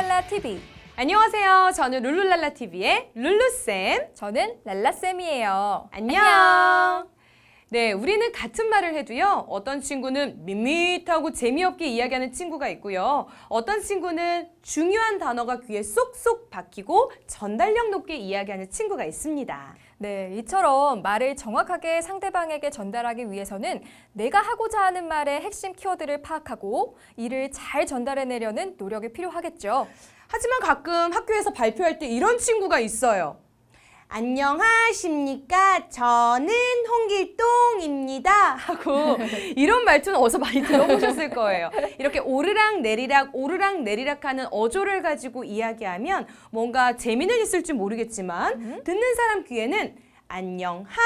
룰루랄라 TV. 안녕하세요. 저는 룰루랄라 TV의 룰루쌤. 저는 랄라쌤이에요. 안녕. 네, 우리는 같은 말을 해도요. 어떤 친구는 밋밋하고 재미없게 이야기하는 친구가 있고요. 어떤 친구는 중요한 단어가 귀에 쏙쏙 박히고 전달력 높게 이야기하는 친구가 있습니다. 네, 이처럼 말을 정확하게 상대방에게 전달하기 위해서는 내가 하고자 하는 말의 핵심 키워드를 파악하고 이를 잘 전달해내려는 노력이 필요하겠죠. 하지만 가끔 학교에서 발표할 때 이런 친구가 있어요. 안녕하십니까? 저는 홍길동입니다. 하고 이런 말투는 어디서 많이 들어보셨을 거예요. 이렇게 오르락 내리락 하는 어조를 가지고 이야기하면 뭔가 재미는 있을지 모르겠지만 듣는 사람 귀에는 안녕하십니까?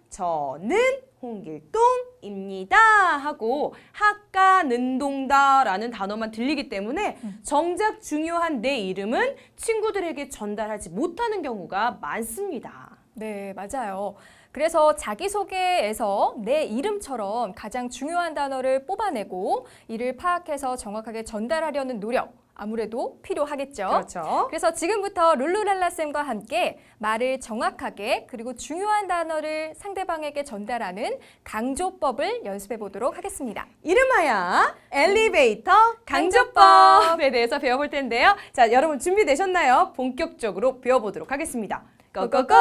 저는 홍길동입니다 하고 하까 는동다라는 단어만 들리기 때문에 정작 중요한 내 이름은 친구들에게 전달하지 못하는 경우가 많습니다. 네, 맞아요. 그래서 자기소개에서 내 이름처럼 가장 중요한 단어를 뽑아내고 이를 파악해서 정확하게 전달하려는 노력, 아무래도 필요하겠죠. 그렇죠. 그래서 지금부터 룰루랄라쌤과 함께 말을 정확하게 그리고 중요한 단어를 상대방에게 전달하는 강조법을 연습해 보도록 하겠습니다. 이름하여 엘리베이터 강조법에 대해서 배워볼 텐데요. 자, 여러분 준비되셨나요? 본격적으로 배워보도록 하겠습니다. 고고고!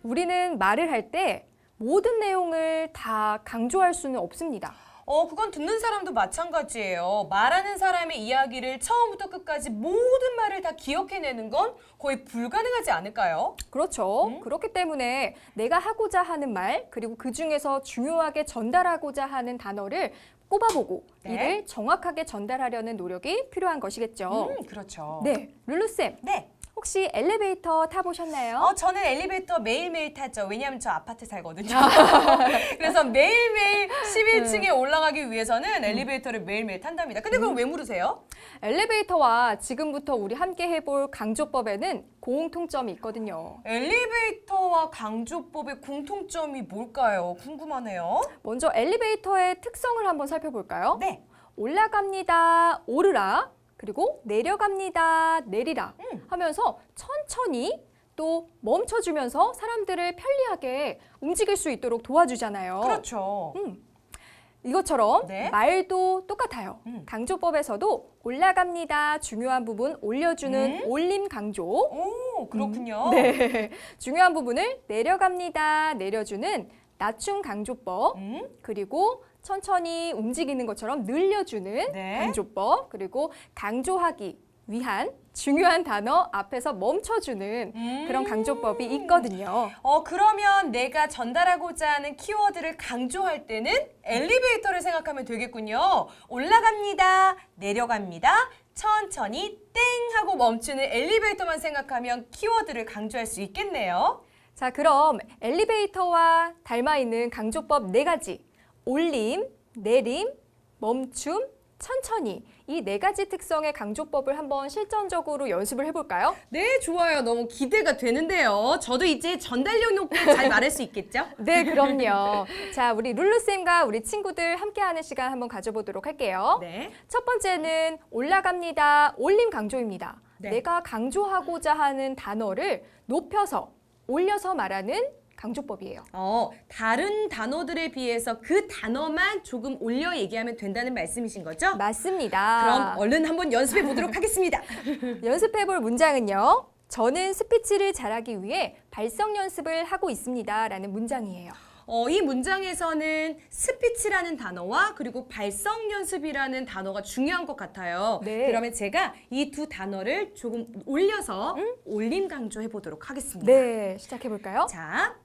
우리는 말을 할 때 모든 내용을 다 강조할 수는 없습니다. 그건 듣는 사람도 마찬가지예요. 말하는 사람의 이야기를 처음부터 끝까지 모든 말을 다 기억해내는 건 거의 불가능하지 않을까요? 그렇죠. 그렇기 때문에 내가 하고자 하는 말, 그리고 그 중에서 중요하게 전달하고자 하는 단어를 꼽아보고 네. 이를 정확하게 전달하려는 노력이 필요한 것이겠죠. 그렇죠. 네, 룰루쌤. 네. 혹시 엘리베이터 타보셨나요? 저는 엘리베이터 매일매일 타죠. 왜냐하면 저 아파트 살거든요. 그래서 매일매일 11층에 올라가기 위해서는 엘리베이터를 매일매일 탄답니다. 근데 그럼 왜 물으세요? 엘리베이터와 지금부터 우리 함께 해볼 강조법에는 공통점이 있거든요. 엘리베이터와 강조법의 공통점이 뭘까요? 궁금하네요. 먼저 엘리베이터의 특성을 한번 살펴볼까요? 네. 올라갑니다, 오르라. 그리고 내려갑니다, 내리라 하면서 천천히 또 멈춰주면서 사람들을 편리하게 움직일 수 있도록 도와주잖아요. 그렇죠. 이것처럼 네. 말도 똑같아요. 강조법에서도 올라갑니다, 중요한 부분 올려주는 올림 강조. 오, 그렇군요. 네, 중요한 부분을 내려갑니다, 내려주는 낮춤 강조법. 그리고 천천히 움직이는 것처럼 늘려주는 네. 강조법, 그리고 강조하기 위한 중요한 단어 앞에서 멈춰주는 그런 강조법이 있거든요. 그러면 내가 전달하고자 하는 키워드를 강조할 때는 엘리베이터를 생각하면 되겠군요. 올라갑니다, 내려갑니다, 천천히 땡 하고 멈추는 엘리베이터만 생각하면 키워드를 강조할 수 있겠네요. 자, 그럼 엘리베이터와 닮아있는 강조법 4가지. 올림, 내림, 멈춤, 천천히 이 4가지 특성의 강조법을 한번 실전적으로 연습을 해볼까요? 네, 좋아요. 너무 기대가 되는데요. 저도 이제 전달력 높게 잘 말할 수 있겠죠? 네, 그럼요. 자, 우리 룰루쌤과 우리 친구들 함께하는 시간 한번 가져보도록 할게요. 네. 첫 번째는 올라갑니다, 올림 강조입니다. 네. 내가 강조하고자 하는 단어를 높여서, 올려서 말하는 강조법이에요. 다른 단어들에 비해서 그 단어만 조금 올려 얘기하면 된다는 말씀이신 거죠? 맞습니다. 그럼 얼른 한번 연습해 보도록 하겠습니다. 연습해볼 문장은요. 저는 스피치를 잘하기 위해 발성 연습을 하고 있습니다. 라는 문장이에요. 이 문장에서는 스피치라는 단어와 그리고 발성 연습이라는 단어가 중요한 것 같아요. 네. 그러면 제가 이 두 단어를 조금 올려서 올림 강조해 보도록 하겠습니다. 네, 시작해볼까요? 자,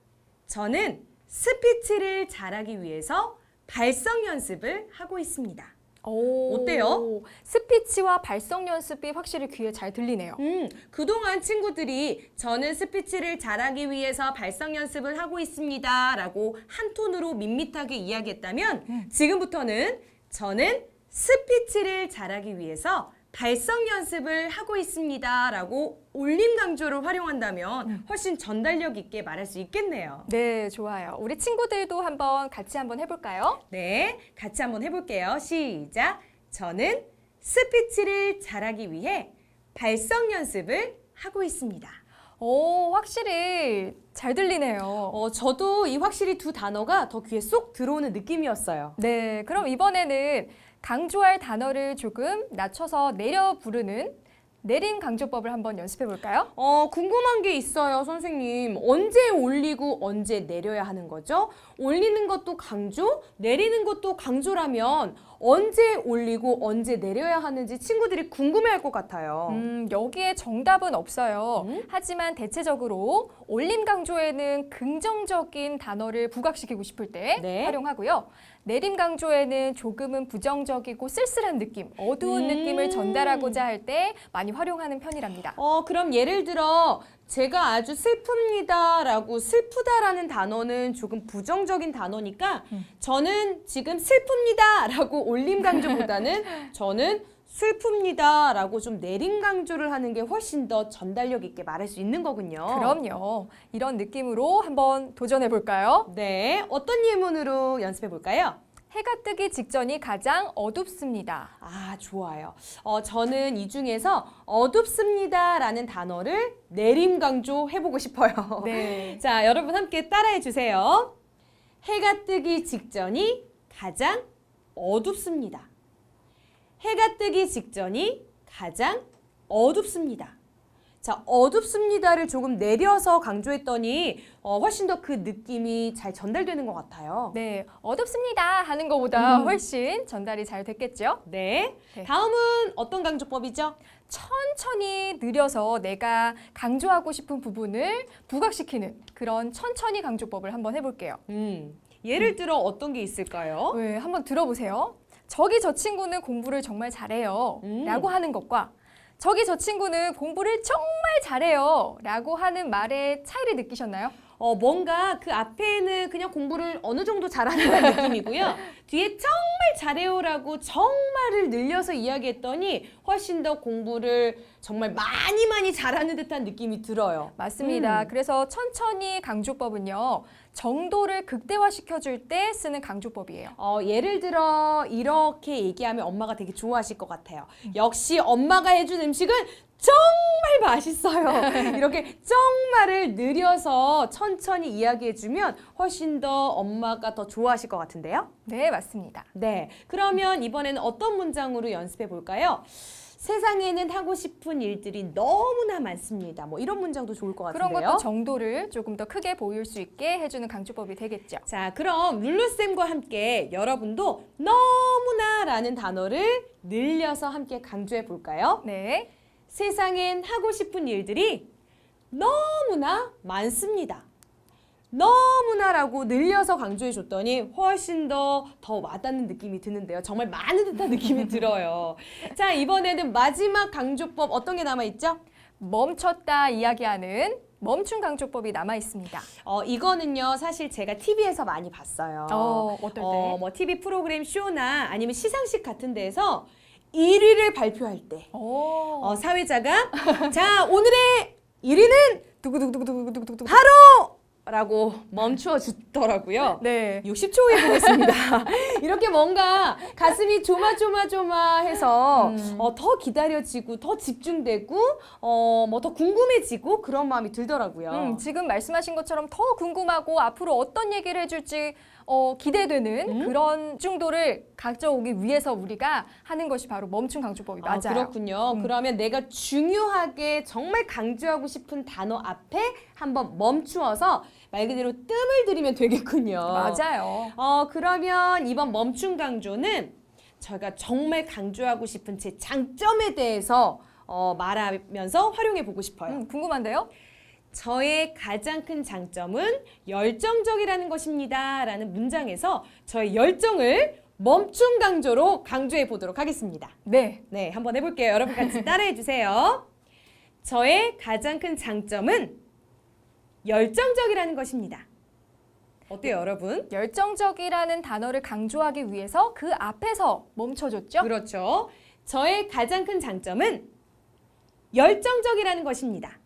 저는 스피치를 잘하기 위해서 발성 연습을 하고 있습니다. 어때요? 스피치와 발성 연습이 확실히 귀에 잘 들리네요. 그동안 친구들이 저는 스피치를 잘하기 위해서 발성 연습을 하고 있습니다 라고 한 톤으로 밋밋하게 이야기했다면 지금부터는 저는 스피치를 잘하기 위해서 발성 연습을 하고 있습니다 라고 올림 강조를 활용한다면 훨씬 전달력 있게 말할 수 있겠네요. 네, 좋아요. 우리 친구들도 같이 한번 해볼까요? 네, 같이 한번 해볼게요. 시작! 저는 스피치를 잘하기 위해 발성 연습을 하고 있습니다. 오, 확실히 잘 들리네요. 저도 이 확실히 두 단어가 더 귀에 쏙 들어오는 느낌이었어요. 네, 그럼 이번에는 강조할 단어를 조금 낮춰서 내려 부르는 내림 강조법을 한번 연습해 볼까요? 궁금한 게 있어요, 선생님. 언제 올리고 언제 내려야 하는 거죠? 올리는 것도 강조, 내리는 것도 강조라면 언제 올리고 언제 내려야 하는지 친구들이 궁금해할 것 같아요. 여기에 정답은 없어요. 하지만 대체적으로 올림 강조에는 긍정적인 단어를 부각시키고 싶을 때 네. 활용하고요. 내림 강조에는 조금은 부정적이고 쓸쓸한 느낌, 어두운 느낌을 전달하고자 할 때 많이 활용하는 편이랍니다. 그럼 예를 들어 제가 아주 슬픕니다 라고 슬프다라는 단어는 조금 부정적인 단어니까 저는 지금 슬픕니다 라고 올림 강조보다는 저는 슬픕니다 라고 좀 내림 강조를 하는 게 훨씬 더 전달력 있게 말할 수 있는 거군요. 그럼요. 이런 느낌으로 한번 도전해 볼까요? 네, 어떤 예문으로 연습해 볼까요? 해가 뜨기 직전이 가장 어둡습니다. 아, 좋아요. 저는 이 중에서 어둡습니다 라는 단어를 내림 강조 해보고 싶어요. 네. 자, 여러분 함께 따라해 주세요. 해가 뜨기 직전이 가장 어둡습니다. 해가 뜨기 직전이 가장 어둡습니다. 자, 어둡습니다를 조금 내려서 강조했더니 훨씬 더 그 느낌이 잘 전달되는 것 같아요. 네, 어둡습니다 하는 것보다 훨씬 전달이 잘 됐겠죠? 네. 네. 다음은 어떤 강조법이죠? 천천히 느려서 내가 강조하고 싶은 부분을 부각시키는 그런 천천히 강조법을 한번 해볼게요. 예를 들어 어떤 게 있을까요? 네, 한번 들어보세요. 저기 저 친구는 공부를 정말 잘해요 라고 하는 것과 저기 저 친구는 공부를 정말 잘해요 라고 하는 말의 차이를 느끼셨나요? 뭔가 그 앞에는 그냥 공부를 어느 정도 잘하는 느낌이고요. 뒤에 정말 잘해요라고 정말을 늘려서 이야기했더니 훨씬 더 공부를 정말 많이 잘하는 듯한 느낌이 들어요. 맞습니다. 그래서 천천히 강조법은요. 정도를 극대화시켜줄 때 쓰는 강조법이에요. 예를 들어 이렇게 얘기하면 엄마가 되게 좋아하실 것 같아요. 역시 엄마가 해준 음식은 정말 맛있어요. 이렇게 정말을 느려서 천천히 이야기해주면 훨씬 더 엄마가 더 좋아하실 것 같은데요? 네, 맞습니다. 네, 그러면 이번에는 어떤 문장으로 연습해 볼까요? 세상에는 하고 싶은 일들이 너무나 많습니다. 뭐 이런 문장도 좋을 것 같은데요. 그런 것도 정도를 조금 더 크게 보일 수 있게 해주는 강조법이 되겠죠. 자, 그럼 룰루쌤과 함께 여러분도 너무나 라는 단어를 늘려서 함께 강조해 볼까요? 네. 세상엔 하고 싶은 일들이 너무나 많습니다. 너무나라고 늘려서 강조해 줬더니 훨씬 더 와닿는 느낌이 드는데요. 정말 많은 듯한 느낌이 들어요. 자, 이번에는 마지막 강조법 어떤 게 남아있죠? 멈췄다 이야기하는 멈춤 강조법이 남아 있습니다. 이거는요, 사실 제가 TV에서 많이 봤어요. 어떨 때? 뭐 TV 프로그램 쇼나 아니면 시상식 같은 데에서 1위를 발표할 때 사회자가 자, 오늘의 1위는 두구두구두구두구두구두구. 바로 라고 멈추어 주더라고요. 네. 60초 후에 보겠습니다. 이렇게 뭔가 가슴이 조마조마조마해서 더 기다려지고 더 집중되고 뭐 더 궁금해지고 그런 마음이 들더라고요. 지금 말씀하신 것처럼 더 궁금하고 앞으로 어떤 얘기를 해줄지 기대되는 그런 중도를 가져오기 위해서 우리가 하는 것이 바로 멈춤 강조법이 맞아요. 그렇군요. 그러면 내가 중요하게 정말 강조하고 싶은 단어 앞에 한번 멈추어서 말 그대로 뜸을 들이면 되겠군요. 맞아요. 그러면 이번 멈춤 강조는 저희가 정말 강조하고 싶은 제 장점에 대해서 말하면서 활용해 보고 싶어요. 궁금한데요? 저의 가장 큰 장점은 열정적이라는 것입니다. 라는 문장에서 저의 열정을 멈춤 강조로 강조해 보도록 하겠습니다. 네. 네, 한번 해볼게요. 여러분 같이 따라해 주세요. 저의 가장 큰 장점은 열정적이라는 것입니다. 어때요, 여러분? 열정적이라는 단어를 강조하기 위해서 그 앞에서 멈춰줬죠? 그렇죠. 저의 가장 큰 장점은 열정적이라는 것입니다.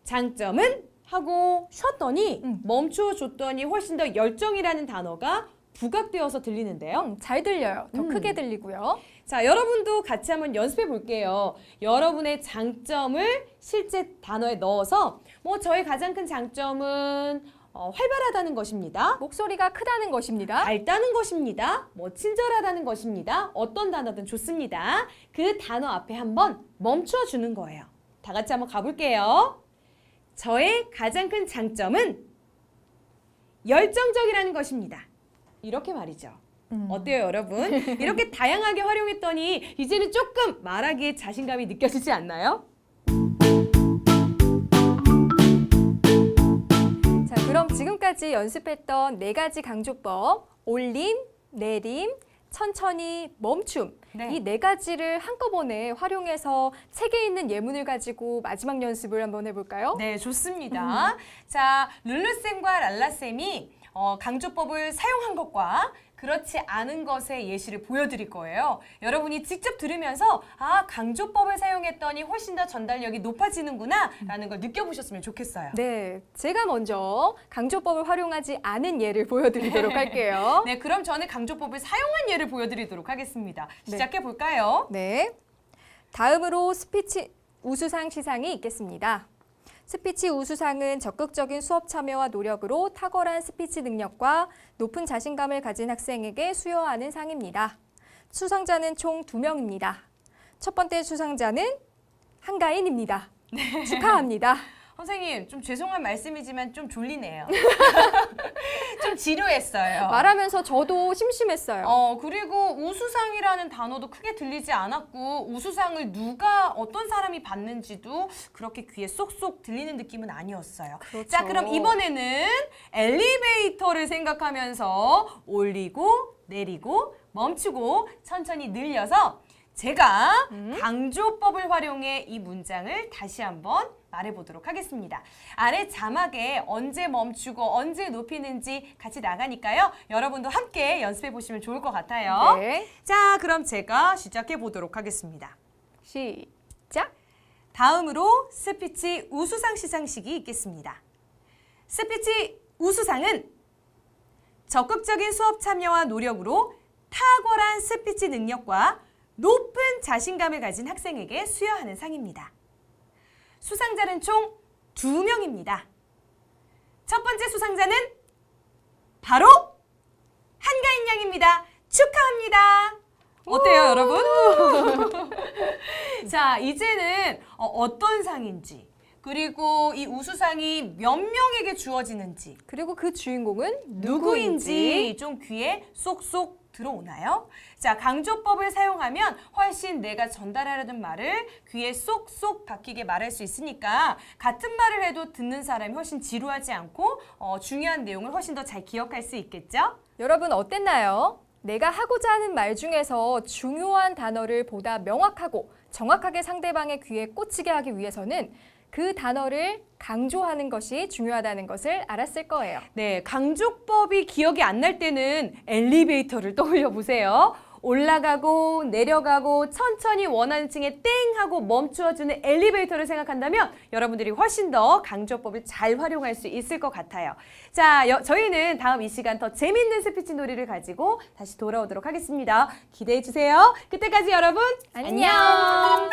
장점은 하고 쉬었더니 멈추어 줬더니 훨씬 더 열정이라는 단어가 부각되어서 들리는데요. 잘 들려요. 더 크게 들리고요. 자, 여러분도 같이 한번 연습해 볼게요. 여러분의 장점을 실제 단어에 넣어서 저의 가장 큰 장점은 활발하다는 것입니다. 목소리가 크다는 것입니다. 밝다는 것입니다. 친절하다는 것입니다. 어떤 단어든 좋습니다. 그 단어 앞에 한번 멈춰 주는 거예요. 다 같이 한번 가볼게요. 저의 가장 큰 장점은 열정적이라는 것입니다. 이렇게 말이죠. 어때요, 여러분? 이렇게 다양하게 활용했더니 이제는 조금 말하기에 자신감이 느껴지지 않나요? 자, 그럼 지금까지 연습했던 4가지 강조법, 올림, 내림, 천천히, 멈춤. 네. 이 4가지를 한꺼번에 활용해서 책에 있는 예문을 가지고 마지막 연습을 한번 해볼까요? 네, 좋습니다. 자, 룰루쌤과 랄라쌤이 강조법을 사용한 것과 그렇지 않은 것의 예시를 보여드릴 거예요. 여러분이 직접 들으면서 강조법을 사용했더니 훨씬 더 전달력이 높아지는구나 라는 걸 느껴보셨으면 좋겠어요. 네, 제가 먼저 강조법을 활용하지 않은 예를 보여드리도록 할게요. 네, 그럼 저는 강조법을 사용한 예를 보여드리도록 하겠습니다. 시작해 볼까요? 네, 다음으로 스피치 우수상 시상이 있겠습니다. 스피치 우수상은 적극적인 수업 참여와 노력으로 탁월한 스피치 능력과 높은 자신감을 가진 학생에게 수여하는 상입니다. 수상자는 총 2명입니다. 첫 번째 수상자는 한가인입니다. 축하합니다. 선생님, 좀 죄송한 말씀이지만 좀 졸리네요. 좀 지루했어요. 말하면서 저도 심심했어요. 그리고 우수상이라는 단어도 크게 들리지 않았고 우수상을 어떤 사람이 받는지도 그렇게 귀에 쏙쏙 들리는 느낌은 아니었어요. 그렇죠. 자, 그럼 이번에는 엘리베이터를 생각하면서 올리고 내리고 멈추고 천천히 늘려서 제가 강조법을 활용해 이 문장을 다시 한번 말해보도록 하겠습니다. 아래 자막에 언제 멈추고 언제 높이는지 같이 나가니까요. 여러분도 함께 연습해 보시면 좋을 것 같아요. 네, 자, 그럼 제가 시작해 보도록 하겠습니다. 시작. 다음으로 스피치 우수상 시상식이 있겠습니다. 스피치 우수상은 적극적인 수업 참여와 노력으로 탁월한 스피치 능력과 높은 자신감을 가진 학생에게 수여하는 상입니다. 수상자는 총 2명입니다. 첫 번째 수상자는 바로 한가인 양입니다. 축하합니다. 어때요, 여러분? 자, 이제는 어떤 상인지, 그리고 이 우수상이 몇 명에게 주어지는지, 그리고 그 주인공은 누구인지 좀 귀에 쏙쏙 들어오나요? 자, 강조법을 사용하면 훨씬 내가 전달하려는 말을 귀에 쏙쏙 박히게 말할 수 있으니까 같은 말을 해도 듣는 사람이 훨씬 지루하지 않고 중요한 내용을 훨씬 더 잘 기억할 수 있겠죠? 여러분 어땠나요? 내가 하고자 하는 말 중에서 중요한 단어를 보다 명확하고 정확하게 상대방의 귀에 꽂히게 하기 위해서는 그 단어를 강조하는 것이 중요하다는 것을 알았을 거예요. 네, 강조법이 기억이 안 날 때는 엘리베이터를 떠올려 보세요. 올라가고 내려가고 천천히 원하는 층에 땡 하고 멈추어주는 엘리베이터를 생각한다면 여러분들이 훨씬 더 강조법을 잘 활용할 수 있을 것 같아요. 자, 저희는 다음 이 시간 더 재밌는 스피치 놀이를 가지고 다시 돌아오도록 하겠습니다. 기대해 주세요. 그때까지 여러분 안녕. 안녕.